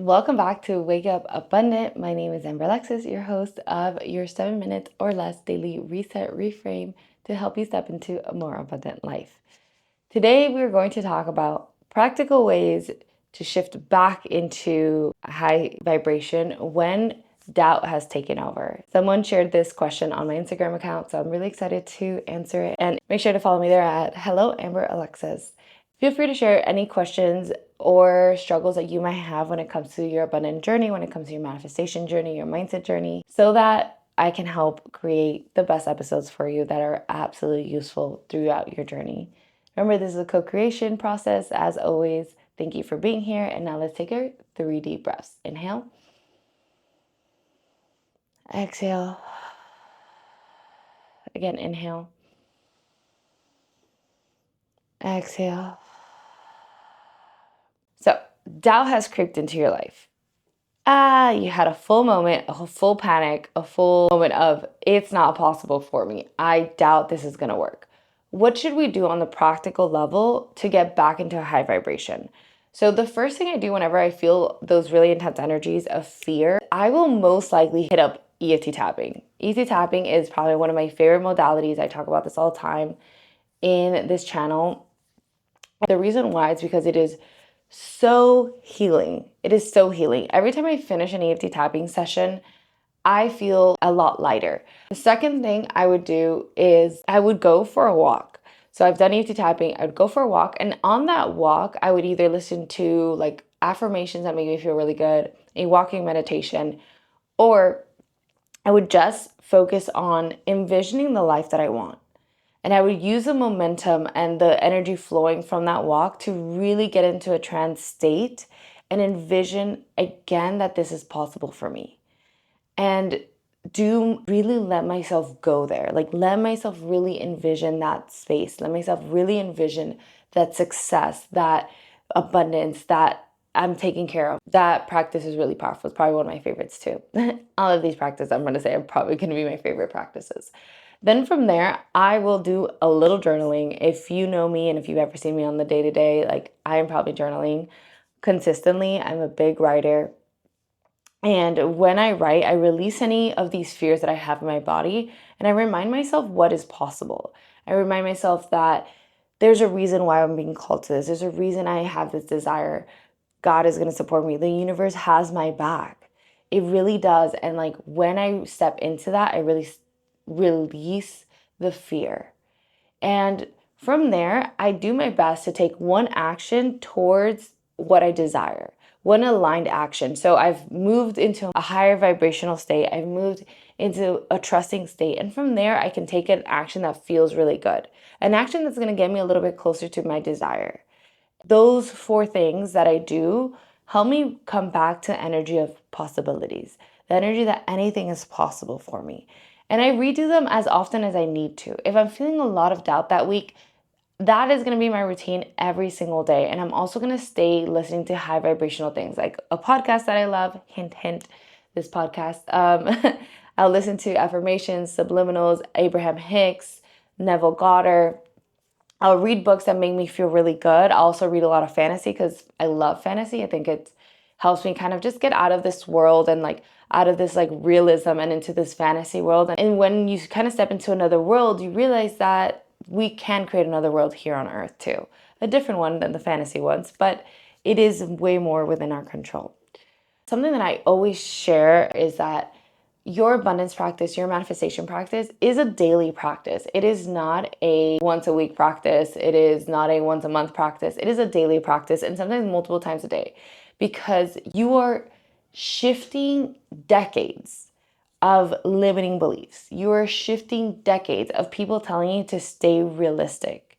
Welcome back to Wake Up Abundant. My name is Amber Alexis, your host of your 7 minutes or less daily reset reframe to help you step into a more abundant life. Today, we're going to talk about practical ways to shift back into high vibration when doubt has taken over. Someone shared this question on my Instagram account, so I'm really excited to answer it. And make sure to follow me there at Hello Amber Alexis. Feel free to share any questions or struggles that you might have when it comes to your abundant journey, when it comes to your manifestation journey, your mindset journey, so that I can help create the best episodes for you that are absolutely useful throughout your journey. Remember, this is a co-creation process. As always, thank you for being here. And now let's take our 3 deep breaths. Inhale. Exhale. Again, inhale. Exhale. So, doubt has creeped into your life. You had a full moment, a full panic, a full moment of, it's not possible for me. I doubt this is going to work. What should we do on the practical level to get back into a high vibration? So the first thing I do whenever I feel those really intense energies of fear, I will most likely hit up EFT tapping. EFT tapping is probably one of my favorite modalities. I talk about this all the time in this channel. The reason why is because it is so healing. It is so healing. Every time I finish an EFT tapping session, I feel a lot lighter. The second thing I would do is I would go for a walk. So I've done EFT tapping, I would go for a walk, and on that walk, I would either listen to like affirmations that make me feel really good, a walking meditation, or I would just focus on envisioning the life that I want. And I would use the momentum and the energy flowing from that walk to really get into a trance state and envision again that this is possible for me. And do really let myself go there. Like, let myself really envision that space. Let myself really envision that success, that abundance, that I'm taken care of. That practice is really powerful. It's probably one of my favorites too. All of these practices, I'm going to say, are probably going to be my favorite practices. Then from there, I will do a little journaling. If you know me and if you've ever seen me on the day-to-day, like, I am probably journaling consistently. I'm a big writer. And when I write, I release any of these fears that I have in my body, and I remind myself what is possible. I remind myself that there's a reason why I'm being called to this. There's a reason I have this desire. God is going to support me. The universe has my back. It really does. And like, when I step into that, I really release the fear. And from there, I do my best to take one action towards what I desire, one aligned action. So I've moved into a higher vibrational state. I've moved into a trusting state. And from there, I can take an action that feels really good, an action that's going to get me a little bit closer to my desire. Those 4 things that I do help me come back to energy of possibilities, the energy that anything is possible for me. And I redo them as often as I need to. If I'm feeling a lot of doubt that week, that is going to be my routine every single day. And I'm also going to stay listening to high vibrational things, like a podcast that I love, hint, hint, this podcast. I'll listen to affirmations, subliminals, Abraham Hicks, Neville Goddard. I'll read books that make me feel really good. I'll also read a lot of fantasy because I love fantasy. I think it helps me kind of just get out of this world and like out of this like realism and into this fantasy world. And when you kind of step into another world, you realize that we can create another world here on earth too. A different one than the fantasy ones, but it is way more within our control. Something that I always share is that your abundance practice, your manifestation practice is a daily practice. It is not a once a week practice. It is not a once a month practice. It is a daily practice, and sometimes multiple times a day, because you are shifting decades of limiting beliefs. You are shifting decades of people telling you to stay realistic.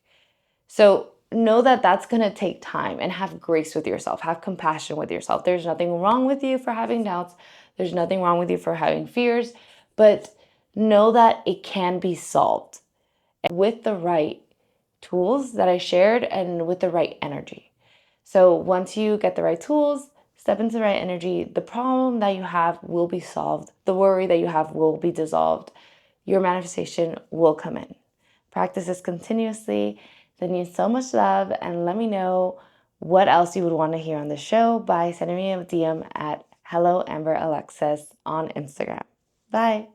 So know that that's going to take time, and have grace with yourself. Have compassion with yourself. There's nothing wrong with you for having doubts. There's nothing wrong with you for having fears, but know that it can be solved with the right tools that I shared and with the right energy. So once you get the right tools, step into the right energy, the problem that you have will be solved. The worry that you have will be dissolved. Your manifestation will come in. Practice this continuously. Send you so much love, and let me know what else you would want to hear on the show by sending me a DM at Hello Amber Alexis on Instagram. Bye.